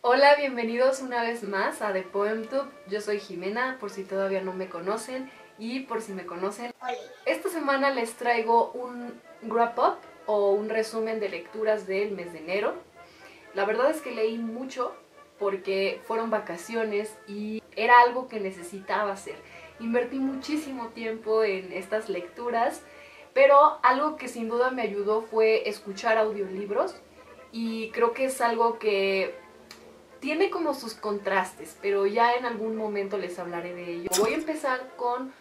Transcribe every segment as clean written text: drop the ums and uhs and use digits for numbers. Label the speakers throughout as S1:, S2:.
S1: Hola, bienvenidos una vez más a The PoemTube. Yo soy Jimena, por si todavía no me conocen, y por si me conocen. Esta semana les traigo un wrap up o un resumen de lecturas del mes de enero. La verdad es que leí mucho porque fueron vacaciones y era algo que necesitaba hacer. Invertí muchísimo tiempo en estas lecturas, pero algo que sin duda me ayudó fue escuchar audiolibros, y creo que es algo que tiene como sus contrastes, pero ya en algún momento les hablaré de ello. Voy a empezar con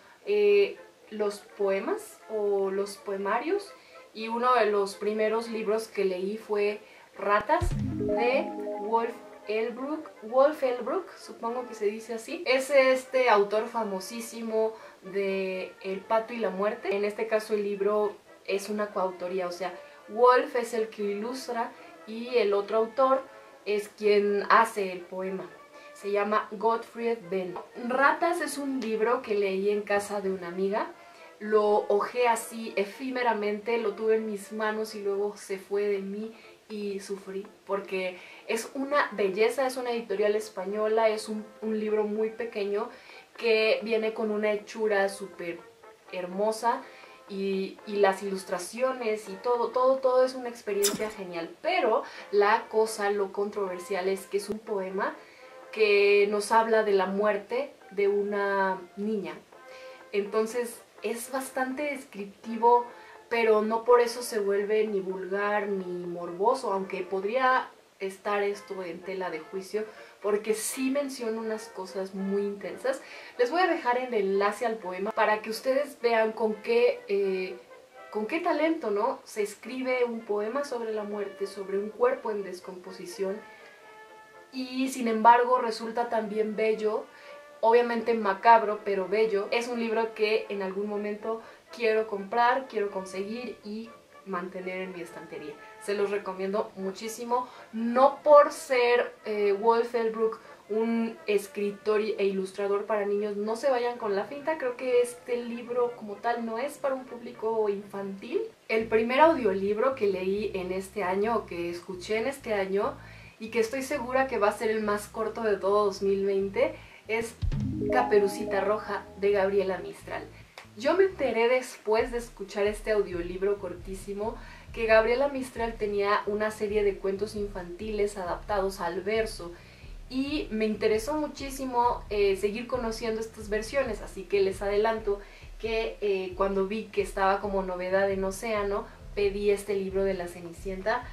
S1: los poemas o los poemarios, y uno de los primeros libros que leí fue Ratas de Wolf Ehlbruck, supongo que se dice así. Es este autor famosísimo de El pato y la muerte. En este caso el libro es una coautoría, o sea, Wolf es el que ilustra y el otro autor es quien hace el poema. Se llama Gottfried Benn. Ratas es un libro que leí en casa de una amiga. Lo hojeé así efímeramente, lo tuve en mis manos y luego se fue de mí y sufrí porque es una belleza, es una editorial española, es un libro muy pequeño que viene con una hechura súper hermosa. Y las ilustraciones y todo es una experiencia genial. Pero la cosa, lo controversial es que es un poema que nos habla de la muerte de una niña. Entonces es bastante descriptivo, pero no por eso se vuelve ni vulgar ni morboso, aunque podría estar esto en tela de juicio, porque sí menciona unas cosas muy intensas. Les voy a dejar el enlace al poema para que ustedes vean con qué talento, ¿no?, se escribe un poema sobre la muerte, sobre un cuerpo en descomposición, y sin embargo resulta también bello, obviamente macabro, pero bello. Es un libro que en algún momento quiero comprar, quiero conseguir y mantener en mi estantería. Se los recomiendo muchísimo, no por ser Wolf Ehlbruck un escritor e ilustrador para niños, no se vayan con la finta. Creo que este libro como tal no es para un público infantil. El primer audiolibro que leí en este año, o que escuché en este año, y que estoy segura que va a ser el más corto de todo 2020, es Caperucita Roja de Gabriela Mistral. Yo me enteré después de escuchar este audiolibro cortísimo que Gabriela Mistral tenía una serie de cuentos infantiles adaptados al verso, y me interesó muchísimo seguir conociendo estas versiones, así que les adelanto que cuando vi que estaba como novedad en Océano, pedí este libro de La Cenicienta,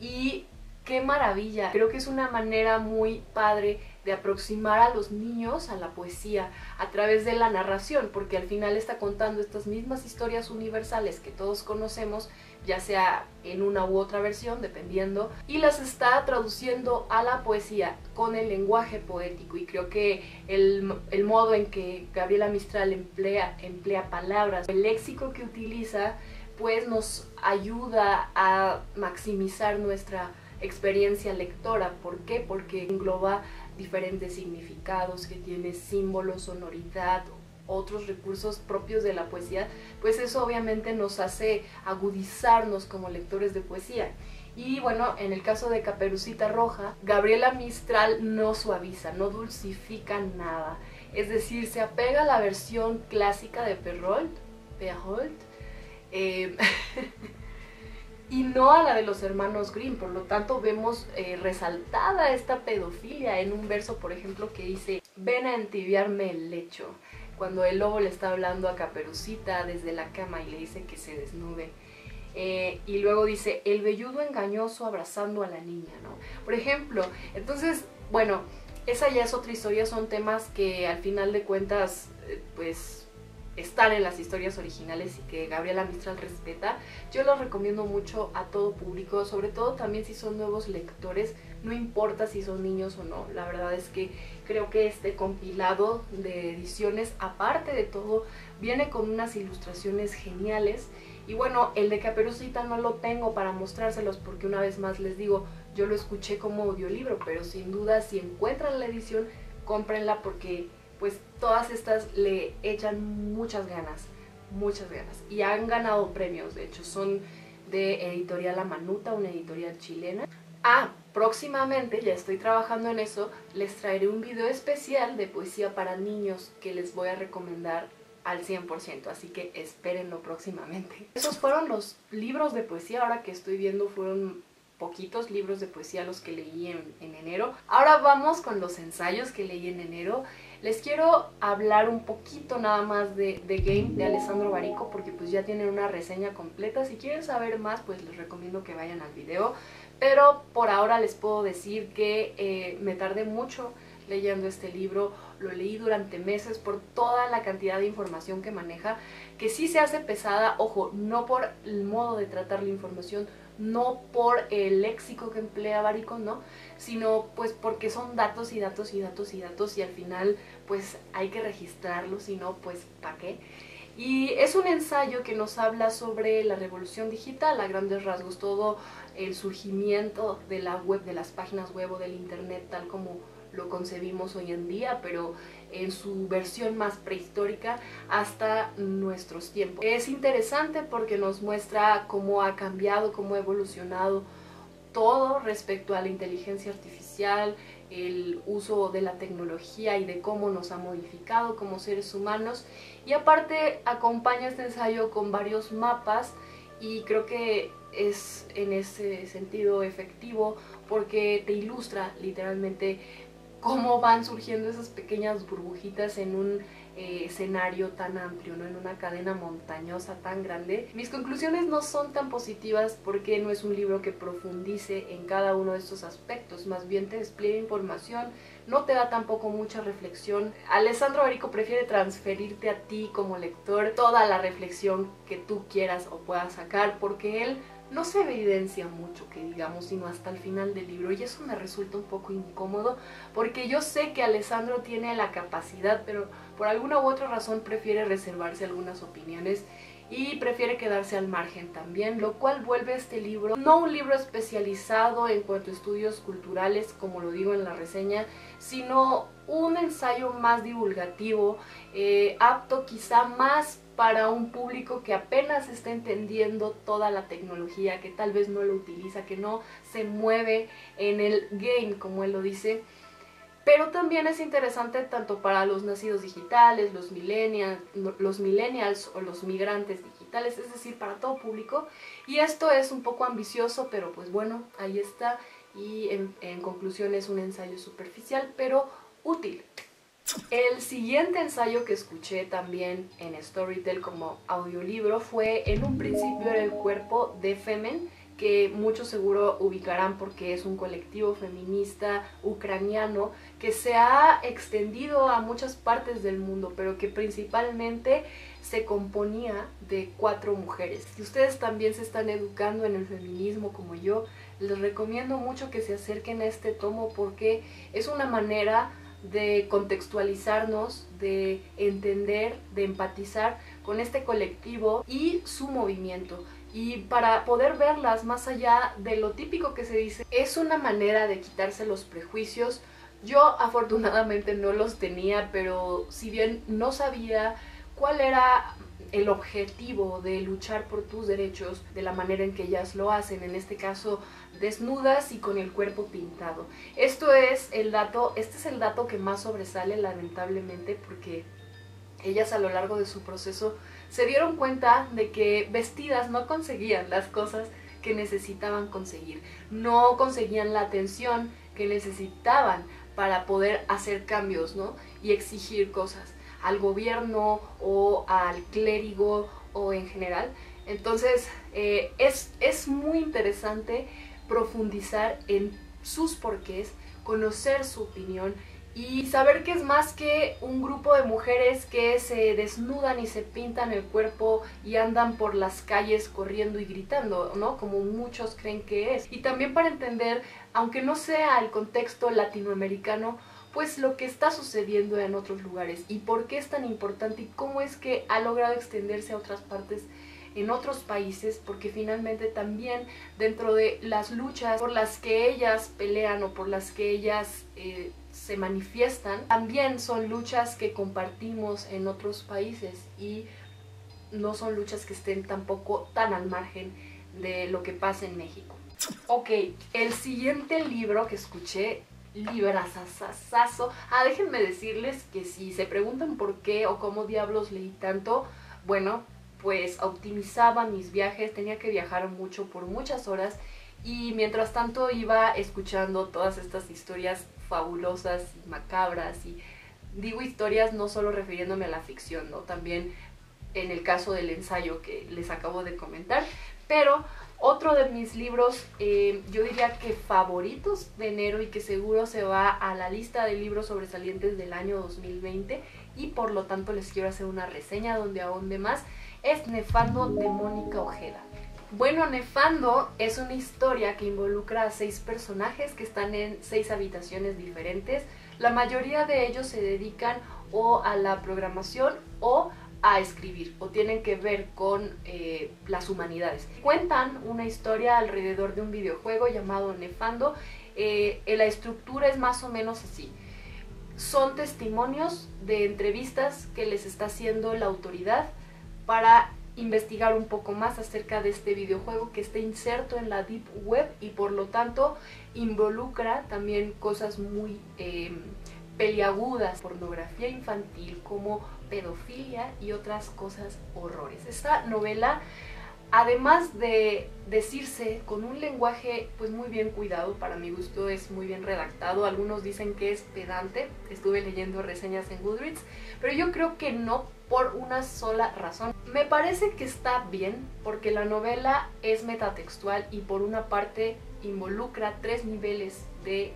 S1: y ¡qué maravilla! Creo que es una manera muy padre de aproximar a los niños a la poesía a través de la narración, porque al final está contando estas mismas historias universales que todos conocemos, ya sea en una u otra versión, dependiendo, y las está traduciendo a la poesía con el lenguaje poético. Y creo que el modo en que Gabriela Mistral emplea palabras, el léxico que utiliza, pues nos ayuda a maximizar nuestra experiencia lectora. ¿Por qué? Porque engloba diferentes significados, que tiene símbolos, sonoridad, otros recursos propios de la poesía. Pues eso obviamente nos hace agudizarnos como lectores de poesía. Y bueno, en el caso de Caperucita Roja, Gabriela Mistral no suaviza, no dulcifica nada. Es decir, se apega a la versión clásica de Perrault, y no a la de los hermanos Grimm. Por lo tanto vemos resaltada esta pedofilia en un verso, por ejemplo, que dice: ven a entibiarme el lecho, cuando el lobo le está hablando a Caperucita desde la cama y le dice que se desnude. Y luego dice: el velludo engañoso abrazando a la niña, ¿no? Por ejemplo. Entonces, bueno, esa ya es otra historia, son temas que al final de cuentas pues están en las historias originales y que Gabriela Mistral respeta. Yo los recomiendo mucho a todo público, sobre todo también si son nuevos lectores, no importa si son niños o no. La verdad es que creo que este compilado de ediciones, aparte de todo, viene con unas ilustraciones geniales. Y bueno, el de Caperucita no lo tengo para mostrárselos porque, una vez más les digo, yo lo escuché como audiolibro, pero sin duda si encuentran la edición, cómprenla, porque pues todas estas le echan muchas ganas. muchas ganas. Y han ganado premios, de hecho, son de Editorial La Manuta, una editorial chilena. Próximamente, ya estoy trabajando en eso, les traeré un video especial de poesía para niños que les voy a recomendar al 100%, así que espérenlo próximamente. Esos fueron los libros de poesía. Ahora que estoy viendo, fueron poquitos libros de poesía los que leí en enero. Ahora vamos con los ensayos que leí en enero. Les quiero hablar un poquito nada más de The Game de Alessandro Barico, porque pues ya tienen una reseña completa. Si quieren saber más, pues les recomiendo que vayan al video. Pero por ahora les puedo decir que me tardé mucho leyendo este libro. Lo leí durante meses por toda la cantidad de información que maneja, que sí se hace pesada, ojo, no por el modo de tratar la información, no por el léxico que emplea Barico, no, sino pues porque son datos y datos y datos y datos, y al final pues hay que registrarlos, si no pues ¿para qué? Y es un ensayo que nos habla sobre la revolución digital, a grandes rasgos, todo el surgimiento de la web, de las páginas web o del internet tal como lo concebimos hoy en día, pero en su versión más prehistórica hasta nuestros tiempos. Es interesante porque nos muestra cómo ha cambiado, cómo ha evolucionado todo respecto a la inteligencia artificial, el uso de la tecnología y de cómo nos ha modificado como seres humanos. Y aparte acompaña este ensayo con varios mapas, y creo que es en ese sentido efectivo porque te ilustra literalmente cómo van surgiendo esas pequeñas burbujitas en un escenario tan amplio, ¿no? En una cadena montañosa tan grande. Mis conclusiones no son tan positivas porque no es un libro que profundice en cada uno de estos aspectos, más bien te despliega información, no te da tampoco mucha reflexión. Alessandro Barico prefiere transferirte a ti como lector toda la reflexión que tú quieras o puedas sacar, porque él no se evidencia mucho, que digamos, sino hasta el final del libro, y eso me resulta un poco incómodo porque yo sé que Alessandro tiene la capacidad, pero por alguna u otra razón prefiere reservarse algunas opiniones y prefiere quedarse al margen también, lo cual vuelve este libro no un libro especializado en cuanto a estudios culturales, como lo digo en la reseña, sino un ensayo más divulgativo, apto quizá más para un público que apenas está entendiendo toda la tecnología, que tal vez no lo utiliza, que no se mueve en el game, como él lo dice. Pero también es interesante tanto para los nacidos digitales, los millennials o los migrantes digitales, es decir, para todo público. Y esto es un poco ambicioso, pero pues bueno, ahí está. Y en conclusión es un ensayo superficial, pero útil. El siguiente ensayo que escuché también en Storytel como audiolibro fue En un principio era el cuerpo, de Femen, que muchos seguro ubicarán porque es un colectivo feminista ucraniano que se ha extendido a muchas partes del mundo, pero que principalmente se componía de 4 mujeres. Si ustedes también se están educando en el feminismo como yo, les recomiendo mucho que se acerquen a este tomo porque es una manera de contextualizarnos, de entender, de empatizar con este colectivo y su movimiento. Y para poder verlas más allá de lo típico que se dice, es una manera de quitarse los prejuicios. Yo afortunadamente no los tenía, pero si bien no sabía cuál era el objetivo de luchar por tus derechos de la manera en que ellas lo hacen, en este caso desnudas y con el cuerpo pintado. Este es el dato que más sobresale lamentablemente, porque ellas a lo largo de su proceso se dieron cuenta de que vestidas no conseguían las cosas que necesitaban conseguir, no conseguían la atención que necesitaban para poder hacer cambios, ¿no? Y exigir cosas al gobierno o al clérigo o en general. Entonces es muy interesante profundizar en sus porqués, conocer su opinión y saber que es más que un grupo de mujeres que se desnudan y se pintan el cuerpo y andan por las calles corriendo y gritando, ¿no? Como muchos creen que es. Y también para entender, aunque no sea el contexto latinoamericano, pues lo que está sucediendo en otros lugares y por qué es tan importante y cómo es que ha logrado extenderse a otras partes en otros países, porque finalmente también dentro de las luchas por las que ellas pelean o por las que ellas se manifiestan, también son luchas que compartimos en otros países y no son luchas que estén tampoco tan al margen de lo que pasa en México. Ok, el siguiente libro que escuché, librazazazazo. Déjenme decirles que si se preguntan por qué o cómo diablos leí tanto, bueno, pues optimizaba mis viajes, tenía que viajar mucho por muchas horas y mientras tanto iba escuchando todas estas historias fabulosas y macabras, y digo historias no solo refiriéndome a la ficción, ¿no? También en el caso del ensayo que les acabo de comentar, pero otro de mis libros, yo diría que favoritos de enero y que seguro se va a la lista de libros sobresalientes del año 2020 y por lo tanto les quiero hacer una reseña donde ahonde más, es Nefando de Mónica Ojeda. Bueno, Nefando es una historia que involucra a 6 personajes que están en 6 habitaciones diferentes. La mayoría de ellos se dedican o a la programación o a escribir, o tienen que ver con las humanidades. Cuentan una historia alrededor de un videojuego llamado Nefando. La estructura es más o menos así. Son testimonios de entrevistas que les está haciendo la autoridad para investigar un poco más acerca de este videojuego que está inserto en la Deep Web y por lo tanto involucra también cosas muy peliagudas, pornografía infantil como pedofilia y otras cosas horrores. Esta novela, además de decirse con un lenguaje pues muy bien cuidado, para mi gusto es muy bien redactado, algunos dicen que es pedante, estuve leyendo reseñas en Goodreads, pero yo creo que no, por una sola razón. Me parece que está bien porque la novela es metatextual y por una parte involucra 3 niveles de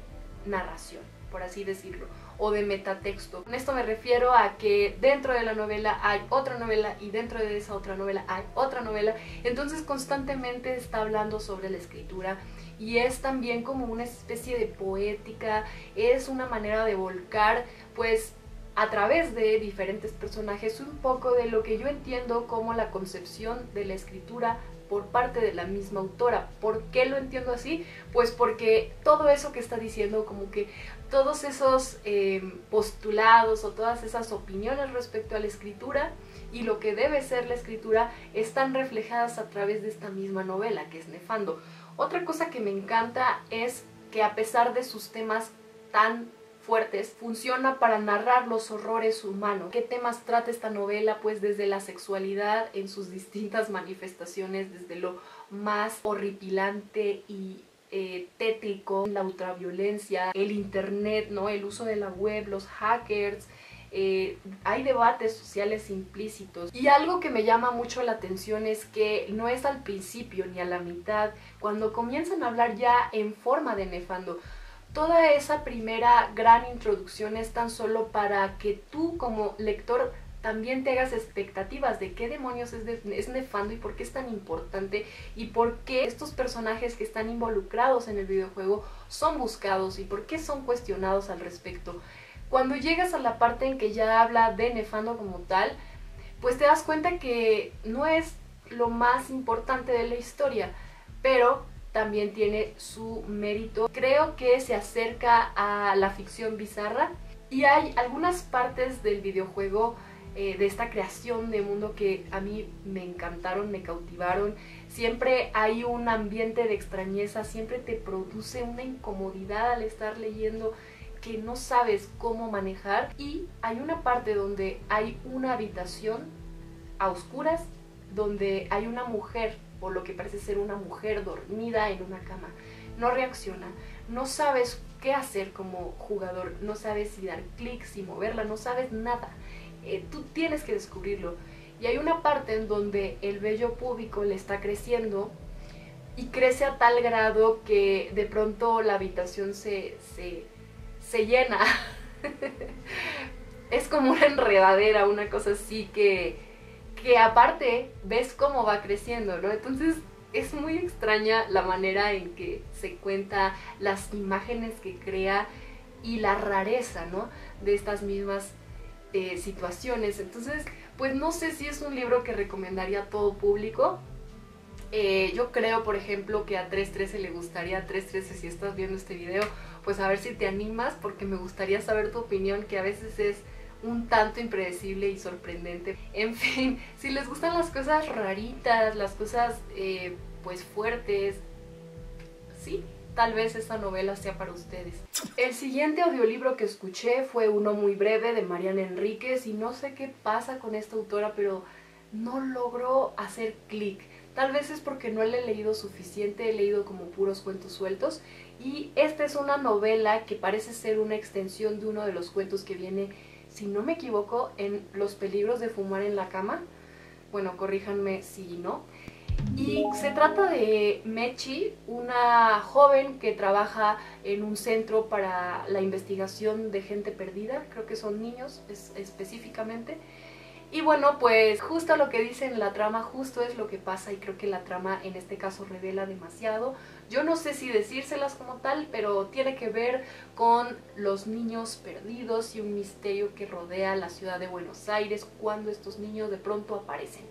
S1: narración, por así decirlo, o de metatexto. Con esto me refiero a que dentro de la novela hay otra novela y dentro de esa otra novela hay otra novela, entonces constantemente está hablando sobre la escritura y es también como una especie de poética, es una manera de volcar pues a través de diferentes personajes un poco de lo que yo entiendo como la concepción de la escritura por parte de la misma autora. ¿Por qué lo entiendo así? Pues porque todo eso que está diciendo, como que todos esos postulados o todas esas opiniones respecto a la escritura y lo que debe ser la escritura están reflejadas a través de esta misma novela que es Nefando. Otra cosa que me encanta es que a pesar de sus temas tan fuertes, funciona para narrar los horrores humanos. ¿Qué temas trata esta novela? Pues desde la sexualidad en sus distintas manifestaciones, desde lo más horripilante y tétrico, la ultraviolencia, el internet, ¿no? El uso de la web, los hackers. Hay debates sociales implícitos y algo que me llama mucho la atención es que no es al principio ni a la mitad, cuando comienzan a hablar ya en forma de Nefando. Toda esa primera gran introducción es tan solo para que tú como lector también te hagas expectativas de qué demonios es Nefando y por qué es tan importante y por qué estos personajes que están involucrados en el videojuego son buscados y por qué son cuestionados al respecto. Cuando llegas a la parte en que ya habla de Nefando como tal, pues te das cuenta que no es lo más importante de la historia, pero también tiene su mérito. Creo que se acerca a la ficción bizarra y hay algunas partes del videojuego, de esta creación de mundo que a mí me encantaron, me cautivaron. Siempre hay un ambiente de extrañeza, siempre te produce una incomodidad al estar leyendo que no sabes cómo manejar, y hay una parte donde hay una habitación a oscuras donde hay una mujer, o lo que parece ser una mujer dormida en una cama. No reacciona, no sabes qué hacer como jugador, no sabes si dar clic, si moverla, no sabes nada. Tú tienes que descubrirlo. Y hay una parte en donde el vello púbico le está creciendo y crece a tal grado que de pronto la habitación se llena. Es como una enredadera, una cosa así que aparte ves cómo va creciendo, ¿no? Entonces es muy extraña la manera en que se cuenta, las imágenes que crea y la rareza, ¿no?, de estas mismas situaciones. Entonces, pues no sé si es un libro que recomendaría a todo público. Yo creo, por ejemplo, que a 313 le gustaría. 313, si estás viendo este video, pues a ver si te animas, porque me gustaría saber tu opinión, que a veces es un tanto impredecible y sorprendente. En fin, si les gustan las cosas raritas, las cosas pues fuertes, sí, tal vez esta novela sea para ustedes. El siguiente audiolibro que escuché fue uno muy breve de Mariana Enríquez y no sé qué pasa con esta autora, pero no logró hacer clic. Tal vez es porque no le he leído suficiente, he leído como puros cuentos sueltos. Y esta es una novela que parece ser una extensión de uno de los cuentos que viene, si no me equivoco, en Los peligros de fumar en la cama. Bueno, corríjanme si no. Y se trata de Mechi, una joven que trabaja en un centro para la investigación de gente perdida, creo que son niños específicamente. Y bueno, pues justo lo que dice en la trama, justo es lo que pasa y creo que la trama en este caso revela demasiado. Yo no sé si decírselas como tal, pero tiene que ver con los niños perdidos y un misterio que rodea la ciudad de Buenos Aires cuando estos niños de pronto aparecen.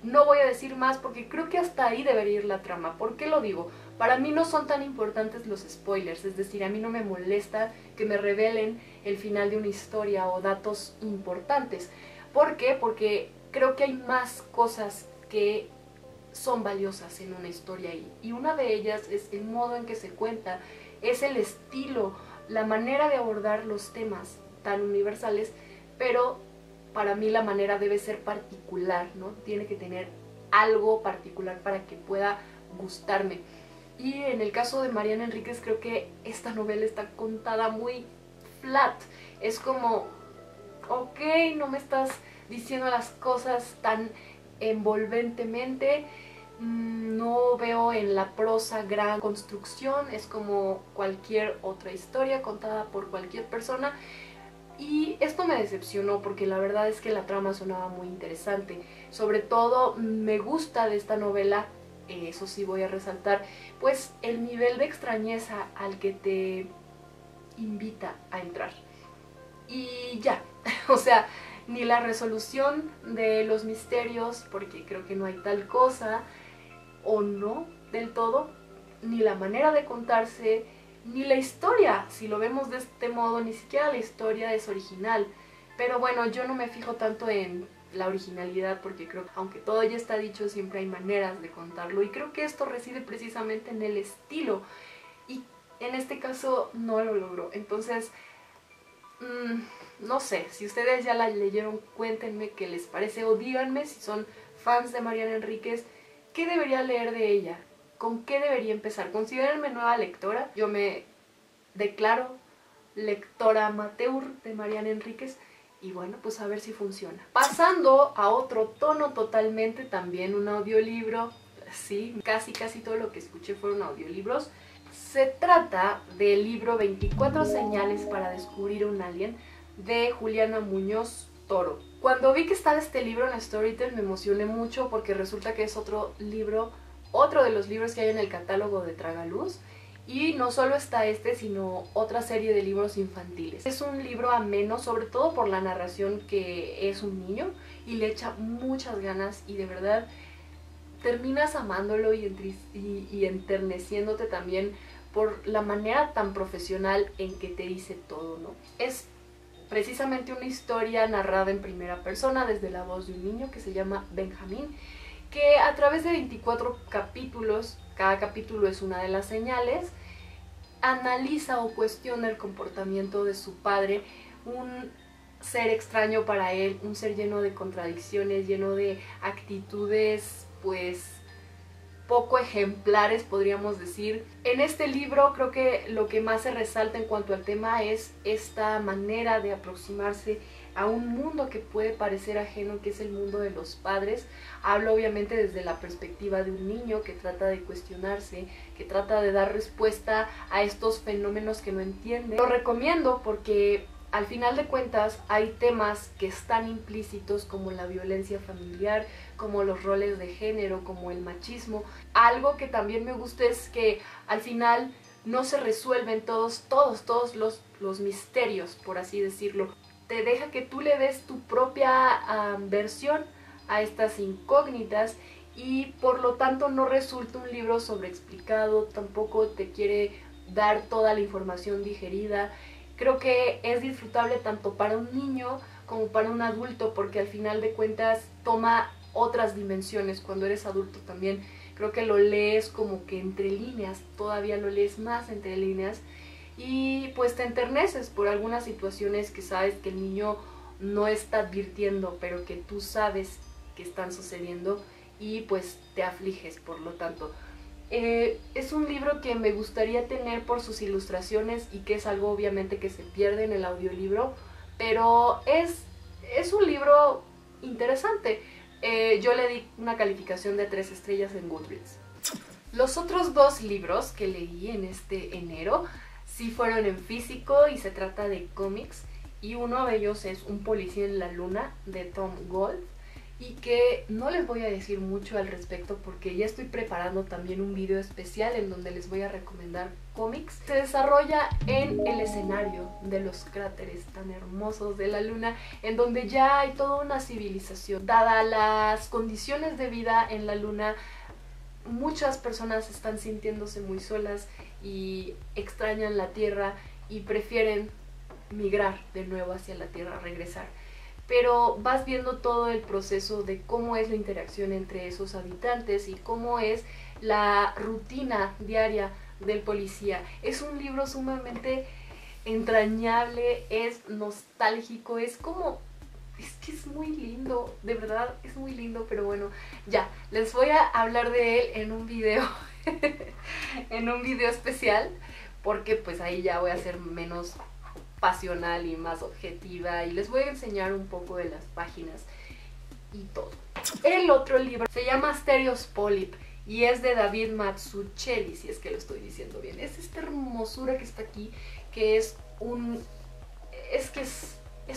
S1: No voy a decir más porque creo que hasta ahí debería ir la trama. ¿Por qué lo digo? Para mí no son tan importantes los spoilers, es decir, a mí no me molesta que me revelen el final de una historia o datos importantes. ¿Por qué? Porque creo que hay más cosas que son valiosas en una historia y una de ellas es el modo en que se cuenta, es el estilo, la manera de abordar los temas tan universales, pero para mí la manera debe ser particular, ¿no? Tiene que tener algo particular para que pueda gustarme. Y en el caso de Mariana Enríquez creo que esta novela está contada muy flat, es como, ok, no me estás diciendo las cosas tan envolventemente, no veo en la prosa gran construcción, es como cualquier otra historia contada por cualquier persona. Y esto me decepcionó porque la verdad es que la trama sonaba muy interesante. Sobre todo me gusta de esta novela, eso sí voy a resaltar, pues el nivel de extrañeza al que te invita a entrar. Y ya, o sea, ni la resolución de los misterios, porque creo que no hay tal cosa, o no del todo, ni la manera de contarse, ni la historia. Si lo vemos de este modo, ni siquiera la historia es original. Pero bueno, yo no me fijo tanto en la originalidad porque creo que aunque todo ya está dicho, siempre hay maneras de contarlo. Y creo que esto reside precisamente en el estilo. Y en este caso no lo logró. Entonces, no sé, si ustedes ya la leyeron, cuéntenme qué les parece o díganme si son fans de Mariana Enríquez, ¿qué debería leer de ella? ¿Con qué debería empezar? Considérenme nueva lectora, yo me declaro lectora amateur de Mariana Enríquez y bueno, pues a ver si funciona. Pasando a otro tono totalmente, también un audiolibro, sí, casi todo lo que escuché fueron audiolibros. Se trata del libro 24 señales para descubrir un alien de Juliana Muñoz Toro. Cuando vi que estaba este libro en Storytel me emocioné mucho porque resulta que es otro libro, otro de los libros que hay en el catálogo de Tragaluz. Y no solo está este, sino otra serie de libros infantiles. Es un libro ameno, sobre todo por la narración, que es un niño y le echa muchas ganas y de verdad terminas amándolo y enterneciéndote también por la manera tan profesional en que te dice todo, ¿no? Es precisamente una historia narrada en primera persona desde la voz de un niño que se llama Benjamín, que a través de 24 capítulos, cada capítulo es una de las señales, analiza o cuestiona el comportamiento de su padre, un ser extraño para él, un ser lleno de contradicciones, lleno de actitudes pues poco ejemplares, podríamos decir. En este libro creo que lo que más se resalta en cuanto al tema es esta manera de aproximarse a un mundo que puede parecer ajeno, que es el mundo de los padres. Hablo obviamente desde la perspectiva de un niño que trata de cuestionarse, que trata de dar respuesta a estos fenómenos que no entiende. Lo recomiendo porque al final de cuentas hay temas que están implícitos como la violencia familiar, como los roles de género, como el machismo. Algo que también me gusta es que al final no se resuelven todos los misterios, por así decirlo. Te deja que tú le des tu propia versión a estas incógnitas y por lo tanto no resulta un libro sobreexplicado, tampoco te quiere dar toda la información digerida. Creo que es disfrutable tanto para un niño como para un adulto, porque al final de cuentas toma otras dimensiones. Cuando eres adulto también creo que lo lees como que entre líneas, todavía lo lees más entre líneas, y pues te enterneces por algunas situaciones que sabes que el niño no está advirtiendo, pero que tú sabes que están sucediendo, y pues te afliges por lo tanto. Es un libro que me gustaría tener por sus ilustraciones, y que es algo obviamente que se pierde en el audiolibro, pero es un libro interesante. Yo le di una calificación de 3 estrellas en Goodreads. Los otros 2 libros que leí en este enero sí fueron en físico y se trata de cómics, y uno de ellos es Un policía en la luna de Tom Gold, y que no les voy a decir mucho al respecto porque ya estoy preparando también un video especial en donde les voy a recomendar cómics. Se desarrolla en el escenario de los cráteres tan hermosos de la luna, en donde ya hay toda una civilización. Dadas las condiciones de vida en la luna, muchas personas están sintiéndose muy solas y extrañan la Tierra y prefieren migrar de nuevo hacia la Tierra, regresar. Pero vas viendo todo el proceso de cómo es la interacción entre esos habitantes y cómo es la rutina diaria del policía. Es un libro sumamente entrañable, es nostálgico, es que es muy lindo, de verdad es muy lindo. Pero bueno, ya, les voy a hablar de él en un video, en un video especial, porque pues ahí ya voy a ser menos pasional y más objetiva, y les voy a enseñar un poco de las páginas y todo. El otro libro se llama Stereospolip y es de David Mazzucchelli, si es que lo estoy diciendo bien. Es esta hermosura que está aquí, que es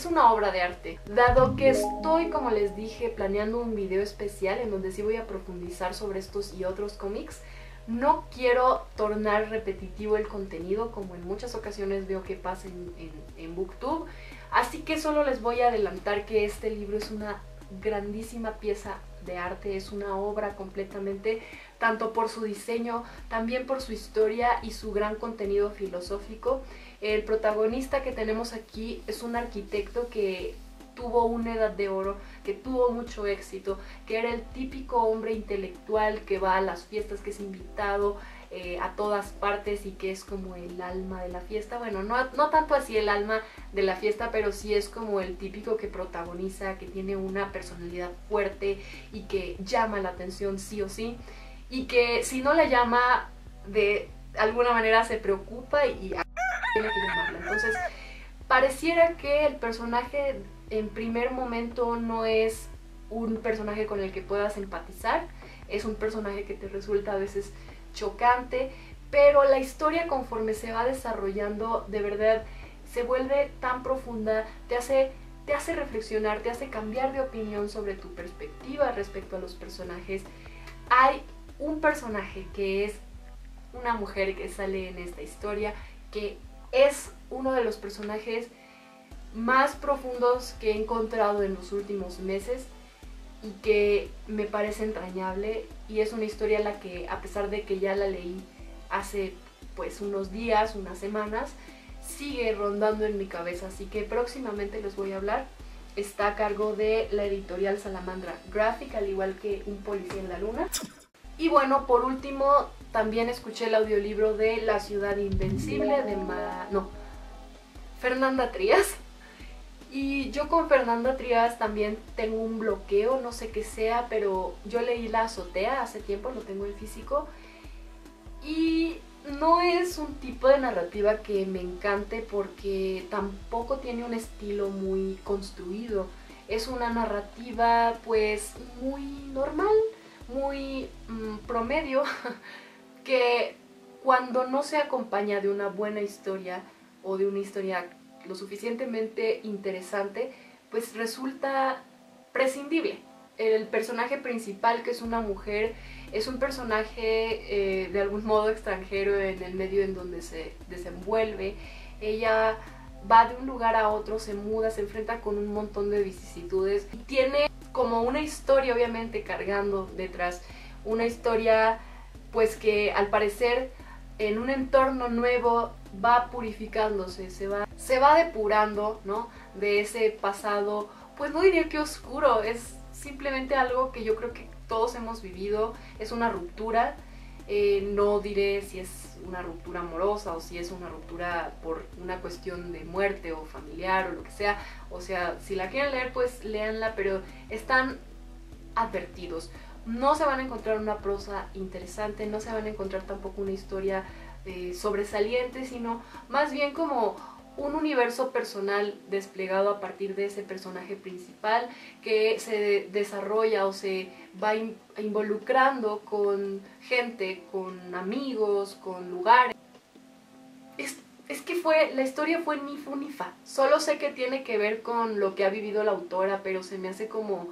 S1: una obra de arte. Dado que estoy, como les dije, planeando un video especial en donde sí voy a profundizar sobre estos y otros cómics, no quiero tornar repetitivo el contenido, como en muchas ocasiones veo que pasa en BookTube. Así que solo les voy a adelantar que este libro es una grandísima pieza de arte, es una obra completamente, tanto por su diseño, también por su historia y su gran contenido filosófico. El protagonista que tenemos aquí es un arquitecto que tuvo una edad de oro, que tuvo mucho éxito, que era el típico hombre intelectual que va a las fiestas, que es invitado a todas partes y que es como el alma de la fiesta. Bueno, no tanto así el alma de la fiesta, pero sí es como el típico que protagoniza, que tiene una personalidad fuerte y que llama la atención sí o sí, y que si no la llama, de alguna manera se preocupa y tiene que llamarla. Entonces pareciera que el personaje en primer momento no es un personaje con el que puedas empatizar, es un personaje que te resulta a veces chocante, pero la historia, conforme se va desarrollando, de verdad se vuelve tan profunda, te hace reflexionar, te hace cambiar de opinión sobre tu perspectiva respecto a los personajes. Hay un personaje que es una mujer que sale en esta historia, que es uno de los personajes más profundos que he encontrado en los últimos meses y que me parece entrañable, y es una historia a la que, a pesar de que ya la leí hace pues unos días, unas semanas, sigue rondando en mi cabeza, así que próximamente les voy a hablar. Está a cargo de la editorial Salamandra Graphic, al igual que Un policía en la luna. Y bueno, por último, también escuché el audiolibro de La ciudad invencible de Fernanda Trías. Y yo con Fernanda Trías también tengo un bloqueo, no sé qué sea, pero yo leí La azotea hace tiempo, lo tengo en físico, y no es un tipo de narrativa que me encante porque tampoco tiene un estilo muy construido. Es una narrativa pues muy normal, muy promedio, que cuando no se acompaña de una buena historia o de una historia lo suficientemente interesante, pues resulta prescindible. El personaje principal, que es una mujer, es un personaje de algún modo extranjero en el medio en donde se desenvuelve. Ella va de un lugar a otro, se muda, se enfrenta con un montón de vicisitudes y tiene como una historia obviamente cargando detrás, una historia pues que al parecer en un entorno nuevo va purificándose, se va depurando, ¿no?, de ese pasado, pues no diría que oscuro, es simplemente algo que yo creo que todos hemos vivido, es una ruptura. No diré si es una ruptura amorosa o si es una ruptura por una cuestión de muerte o familiar o lo que sea. O sea, si la quieren leer, pues léanla, pero están advertidos. No se van a encontrar una prosa interesante, no se van a encontrar tampoco una historia sobresaliente, sino más bien como un universo personal desplegado a partir de ese personaje principal que se desarrolla o se va involucrando con gente, con amigos, con lugares. Es que la historia fue ni fu ni fa. Solo sé que tiene que ver con lo que ha vivido la autora, pero se me hace como,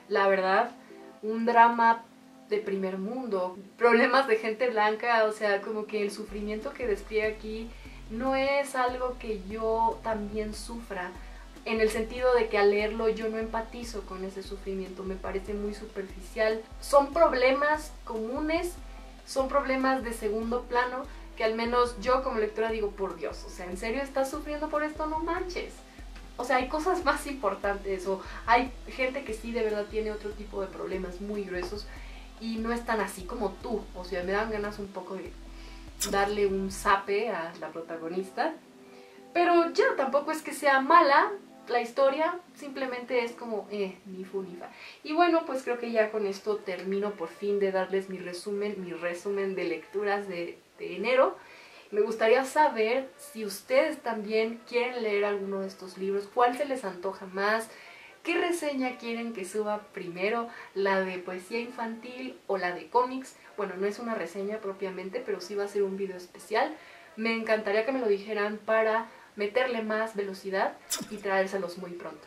S1: la verdad, un drama de primer mundo. Problemas de gente blanca, o sea, como que el sufrimiento que despliega aquí no es algo que yo también sufra, en el sentido de que al leerlo yo no empatizo con ese sufrimiento, me parece muy superficial. Son problemas comunes, son problemas de segundo plano, que al menos yo como lectora digo, por Dios, o sea, ¿en serio estás sufriendo por esto? No manches. O sea, hay cosas más importantes, o hay gente que sí de verdad tiene otro tipo de problemas muy gruesos y no están así como tú. O sea, me dan ganas un poco de darle un zape a la protagonista. Pero ya, tampoco es que sea mala la historia, simplemente es como, ni fu ni fa. Y bueno, pues creo que ya con esto termino por fin de darles mi resumen de lecturas de enero. Me gustaría saber si ustedes también quieren leer alguno de estos libros, cuál se les antoja más, qué reseña quieren que suba primero, la de poesía infantil o la de cómics. Bueno, no es una reseña propiamente, pero sí va a ser un video especial. Me encantaría que me lo dijeran para meterle más velocidad y traérselos muy pronto.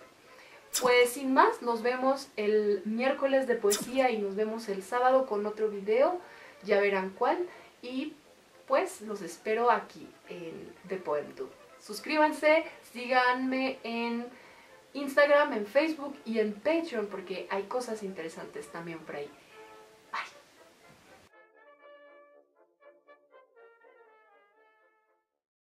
S1: Pues sin más, nos vemos el miércoles de poesía y nos vemos el sábado con otro video, ya verán cuál, y pues los espero aquí en The PoemTube. Suscríbanse, síganme en Instagram, en Facebook y en Patreon porque hay cosas interesantes también por ahí.